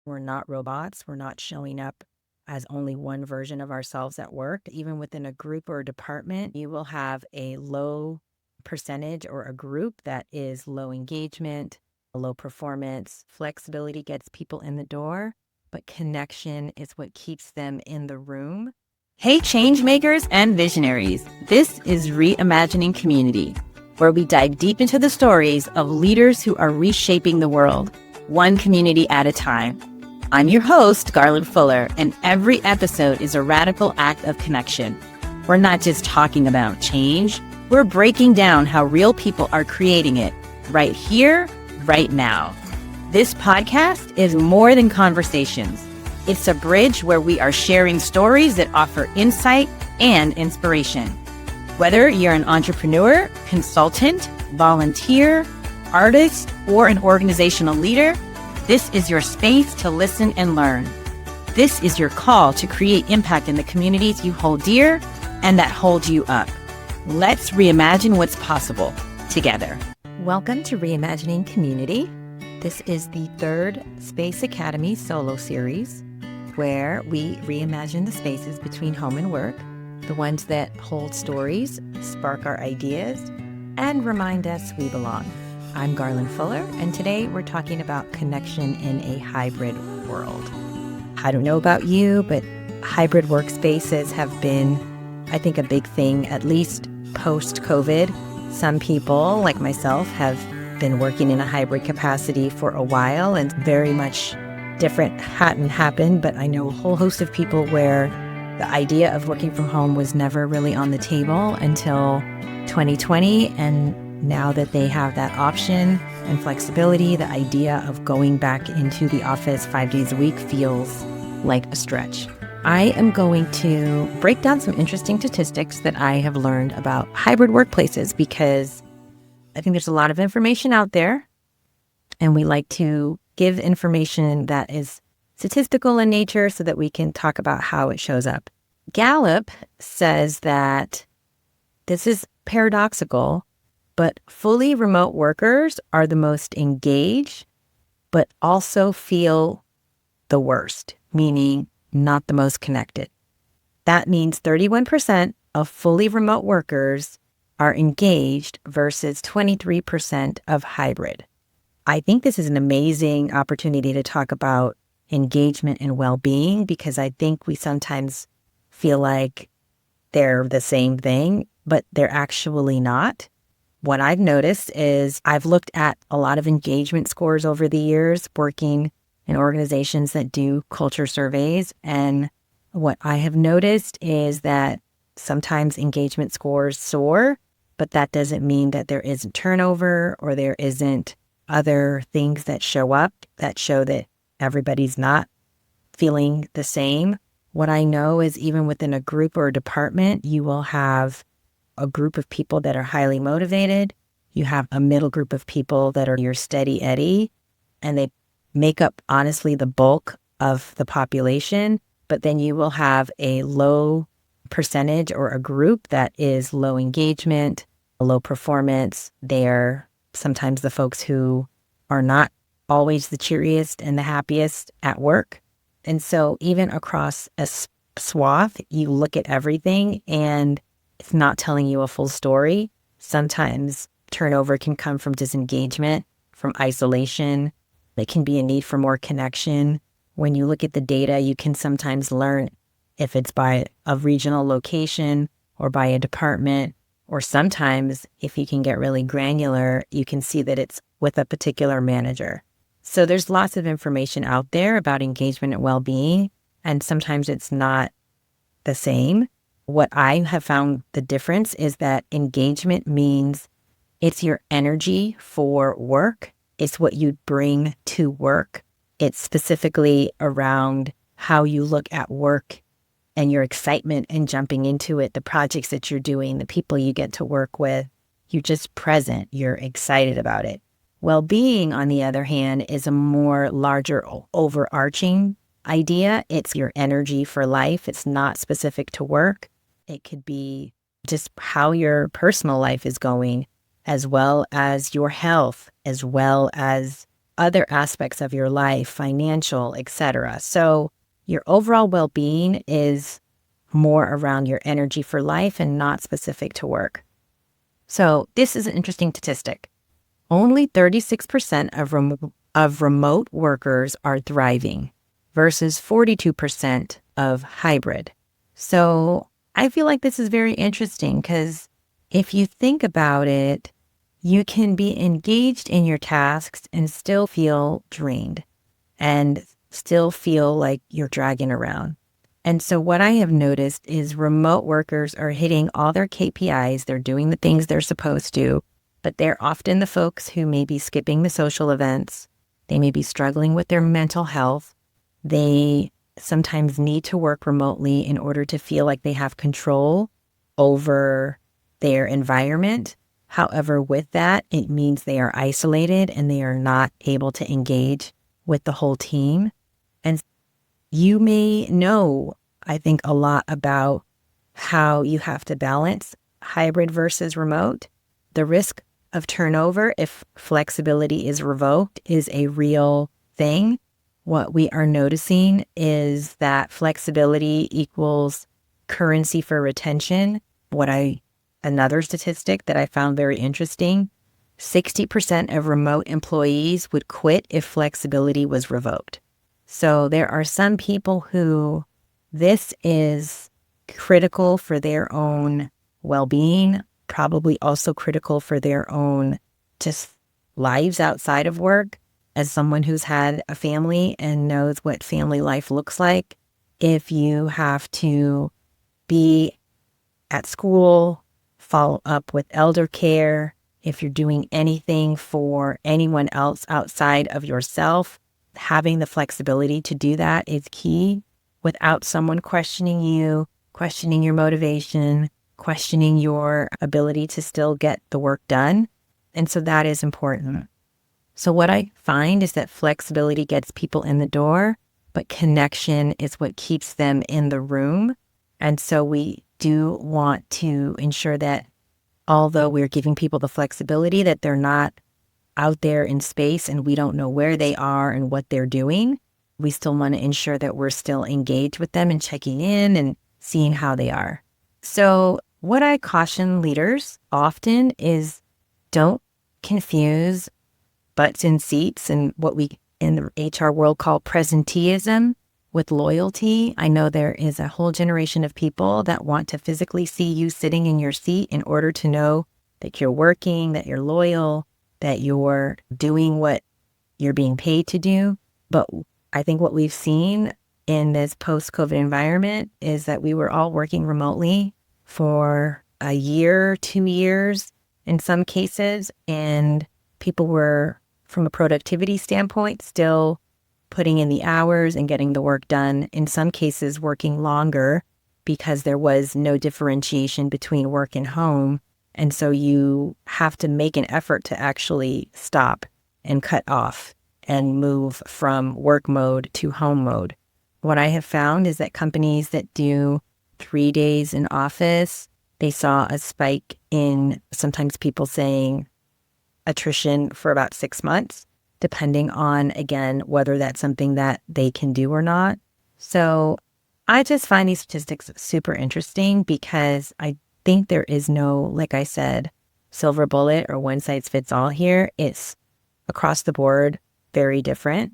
We're not robots. We're not showing up as only one version of ourselves at work. Even within a group or a department, you will have a low percentage or a group that is low engagement, low performance. Flexibility gets people in the door, but connection is what keeps them in the room. Hey, change makers and visionaries. This is Reimagining Community, where we dive deep into the stories of leaders who are reshaping the world, one community at a time. I'm your host, Garland Fuller, and every episode is a radical act of connection. We're not just talking about change, we're breaking down how real people are creating it right here, right now. This podcast is more than conversations. It's a bridge where we are sharing stories that offer insight and inspiration. Whether you're an entrepreneur, consultant, volunteer, artist, or an organizational leader, this is your space to listen and learn. This is your call to create impact in the communities you hold dear and that hold you up. Let's reimagine what's possible together. Welcome to Reimagining Community. This is the third Space Academy solo series, where we reimagine the spaces between home and work, the ones that hold stories, spark our ideas, and remind us we belong. I'm Garland Fuller, and today we're talking about connection in a hybrid world. I don't know about you, but hybrid workspaces have been, I think, a big thing, at least post-COVID. Some people, like myself, have been working in a hybrid capacity for a while, and very much different hadn't happened, but I know a whole host of people where the idea of working from home was never really on the table until 2020, and now that they have that option and flexibility, the idea of going back into the office 5 days a week feels like a stretch. I am going to break down some interesting statistics that I have learned about hybrid workplaces, because I think there's a lot of information out there, and we like to give information that is statistical in nature so that we can talk about how it shows up. Gallup says that this is paradoxical, but fully remote workers are the most engaged, but also feel the worst, meaning not the most connected. That means 31% of fully remote workers are engaged versus 23% of hybrid. I think this is an amazing opportunity to talk about engagement and well-being, because I think we sometimes feel like they're the same thing, but they're actually not. What I've noticed is I've looked at a lot of engagement scores over the years working in organizations that do culture surveys. And what I have noticed is that sometimes engagement scores soar, but that doesn't mean that there isn't turnover or there isn't other things that show up that show that everybody's not feeling the same. What I know is even within a group or a department, you will have a group of people that are highly motivated. You have a middle group of people that are your steady Eddie, and they make up, honestly, the bulk of the population. But then you will have a low percentage or a group that is low engagement, low performance. They're sometimes the folks who are not always the cheeriest and the happiest at work. And so even across a swath, you look at everything and it's not telling you a full story. Sometimes turnover can come from disengagement, from isolation. It can be a need for more connection. When you look at the data, you can sometimes learn if it's by a regional location or by a department, or sometimes if you can get really granular, you can see that it's with a particular manager. So there's lots of information out there about engagement and well-being, and sometimes it's not the same. What I have found the difference is that engagement means it's your energy for work. It's what you bring to work. It's specifically around how you look at work and your excitement and jumping into it, the projects that you're doing, the people you get to work with. You're just present. You're excited about it. Well-being, on the other hand, is a more larger overarching idea. It's your energy for life. It's not specific to work. It could be just how your personal life is going, as well as your health, as well as other aspects of your life, financial, etc. So your overall well-being is more around your energy for life and not specific to work. So this is an interesting statistic. Only 36% of remote workers are thriving versus 42% of hybrid. So I feel like this is very interesting because if you think about it, you can be engaged in your tasks and still feel drained and still feel like you're dragging around. And so what I have noticed is remote workers are hitting all their KPIs. They're doing the things they're supposed to, but they're often the folks who may be skipping the social events. They may be struggling with their mental health. They sometimes need to work remotely in order to feel like they have control over their environment. However, with that, it means they are isolated and they are not able to engage with the whole team. And you may know, I think, a lot about how you have to balance hybrid versus remote. The risk of turnover, if flexibility is revoked, is a real thing. What we are noticing is that flexibility equals currency for retention. Another statistic that I found very interesting, 60% of remote employees would quit if flexibility was revoked. So there are some people who this is critical for their own well-being, probably also critical for their own just lives outside of work. As someone who's had a family and knows what family life looks like, if you have to be at school, follow up with elder care, if you're doing anything for anyone else outside of yourself, having the flexibility to do that is key without someone questioning you, questioning your motivation, questioning your ability to still get the work done. And so that is important. So what I find is that flexibility gets people in the door, but connection is what keeps them in the room. And so we do want to ensure that although we're giving people the flexibility, that they're not out there in space and we don't know where they are and what they're doing. We still want to ensure that we're still engaged with them and checking in and seeing how they are. So what I caution leaders often is don't confuse butts in seats and what we in the HR world call presenteeism with loyalty. I know there is a whole generation of people that want to physically see you sitting in your seat in order to know that you're working, that you're loyal, that you're doing what you're being paid to do. But I think what we've seen in this post-COVID environment is that we were all working remotely for a year, 2 years in some cases, and people were, from a productivity standpoint, still putting in the hours and getting the work done, in some cases working longer because there was no differentiation between work and home. And so you have to make an effort to actually stop and cut off and move from work mode to home mode. What I have found is that companies that do 3 days in office, they saw a spike in sometimes people saying attrition for about 6 months, depending on, again, whether that's something that they can do or not. So I just find these statistics super interesting because I think there is no, like I said, silver bullet or one size fits all here. It's across the board, very different.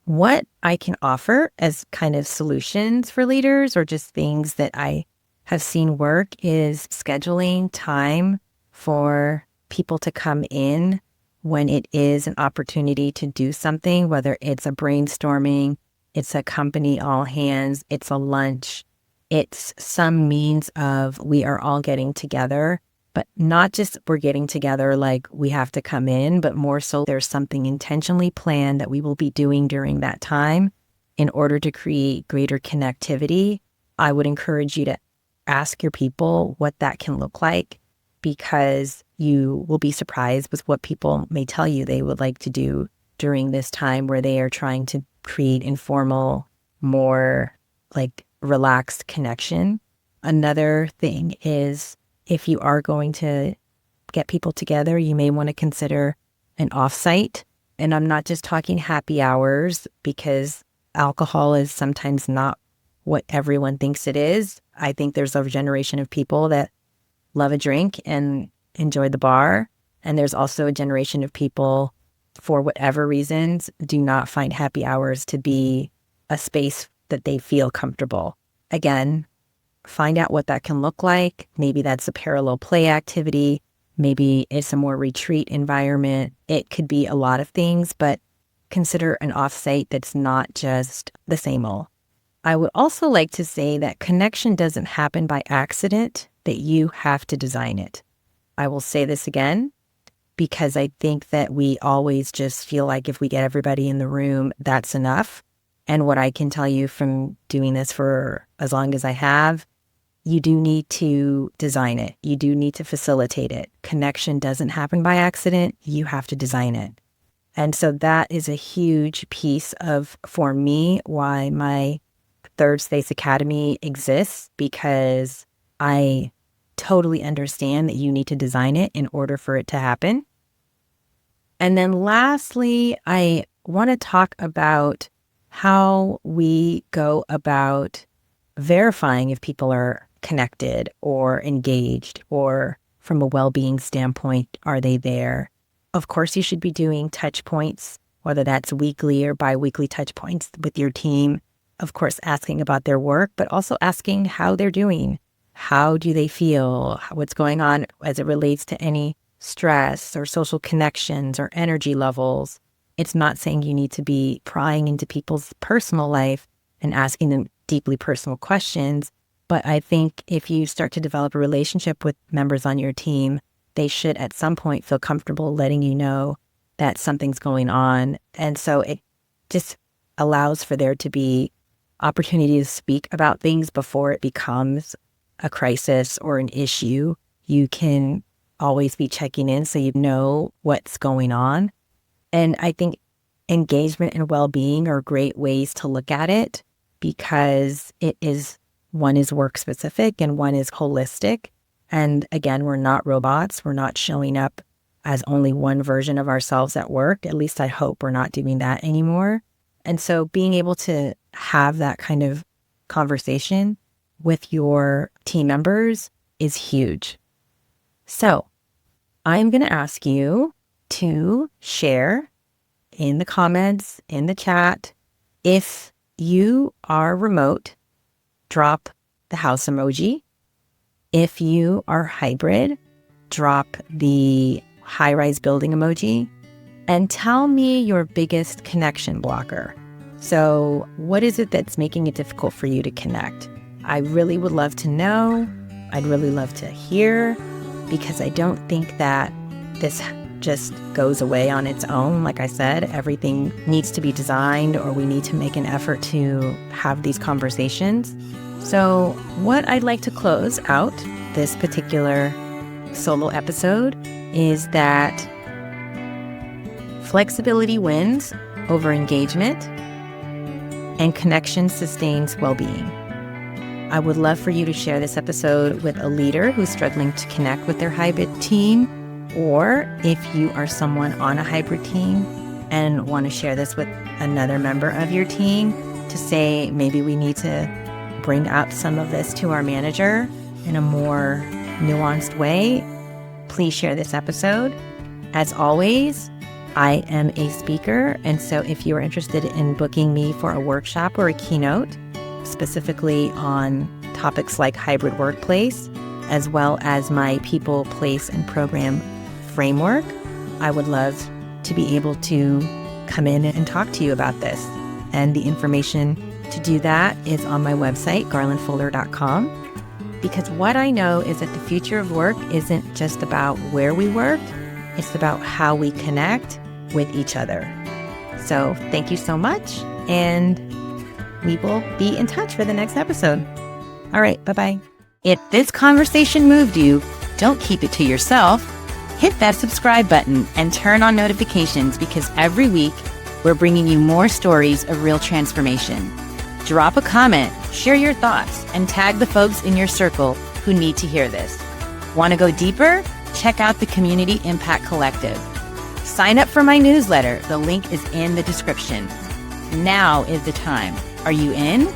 What I can offer as kind of solutions for leaders or just things that I have seen work is scheduling time for people to come in when it is an opportunity to do something, whether it's a brainstorming, it's a company all hands, it's a lunch, it's some means of we are all getting together, but not just we're getting together like we have to come in, but more so there's something intentionally planned that we will be doing during that time in order to create greater connectivity. I would encourage you to ask your people what that can look like, because you will be surprised with what people may tell you they would like to do during this time where they are trying to create informal, more like relaxed connection. Another thing is if you are going to get people together, you may want to consider an offsite And I'm not just talking happy hours, because alcohol is sometimes not what everyone thinks it is. I think there's a generation of people that love a drink and enjoy the bar. And there's also a generation of people, for whatever reasons, do not find happy hours to be a space that they feel comfortable. Again, find out what that can look like. Maybe that's a parallel play activity. Maybe it's a more retreat environment. It could be a lot of things, but consider an offsite that's not just the same old. I would also like to say that connection doesn't happen by accident, that you have to design it. I will say this again, because I think that we always just feel like if we get everybody in the room, that's enough. And what I can tell you from doing this for as long as I have, you do need to design it. You do need to facilitate it. Connection doesn't happen by accident. You have to design it. And so that is a huge piece of, for me, why my Third Space Academy exists, because I totally understand that you need to design it in order for it to happen. And then lastly, I want to talk about how we go about verifying if people are connected or engaged, or from a well-being standpoint, are they there? Of course, you should be doing touch points, whether that's weekly or bi-weekly touch points with your team. Of course, asking about their work, but also asking how they're doing. How do they feel? What's going on as it relates to any stress or social connections or energy levels? It's not saying you need to be prying into people's personal life and asking them deeply personal questions. But I think if you start to develop a relationship with members on your team, they should at some point feel comfortable letting you know that something's going on. And so it just allows for there to be opportunity to speak about things before it becomes a crisis or an issue. You can always be checking in so you know what's going on. And I think engagement and well-being are great ways to look at it, because one is work specific and one is holistic. And again, we're not robots. We're not showing up as only one version of ourselves at work. At least I hope we're not doing that anymore. And so being able to have that kind of conversation with your team members is huge. So I'm going to ask you to share in the comments, in the chat, if you are remote, drop the house emoji. If you are hybrid, drop the high-rise building emoji. And tell me your biggest connection blocker. So what is it that's making it difficult for you to connect? I really would love to know. I'd really love to hear, because I don't think that this just goes away on its own. Like I said, everything needs to be designed, or we need to make an effort to have these conversations. So what I'd like to close out this particular solo episode is that flexibility wins over engagement, and connection sustains well-being. I would love for you to share this episode with a leader who's struggling to connect with their hybrid team, or if you are someone on a hybrid team and want to share this with another member of your team to say, maybe we need to bring up some of this to our manager in a more nuanced way, please share this episode. As always, I am a speaker, and so if you are interested in booking me for a workshop or a keynote, specifically on topics like hybrid workplace, as well as my people, place, and program framework, I would love to be able to come in and talk to you about this. And the information to do that is on my website, garlandfuller.com, because what I know is that the future of work isn't just about where we work, it's about how we connect with each other. So thank you so much, and we will be in touch for the next episode. All right, bye-bye. If this conversation moved you, don't keep it to yourself. Hit that subscribe button and turn on notifications, because every week we're bringing you more stories of real transformation. Drop a comment, share your thoughts, and tag the folks in your circle who need to hear this. Want to go deeper? Check out the Community Impact Collective. Sign up for my newsletter. The link is in the description. Now is the time. Are you in?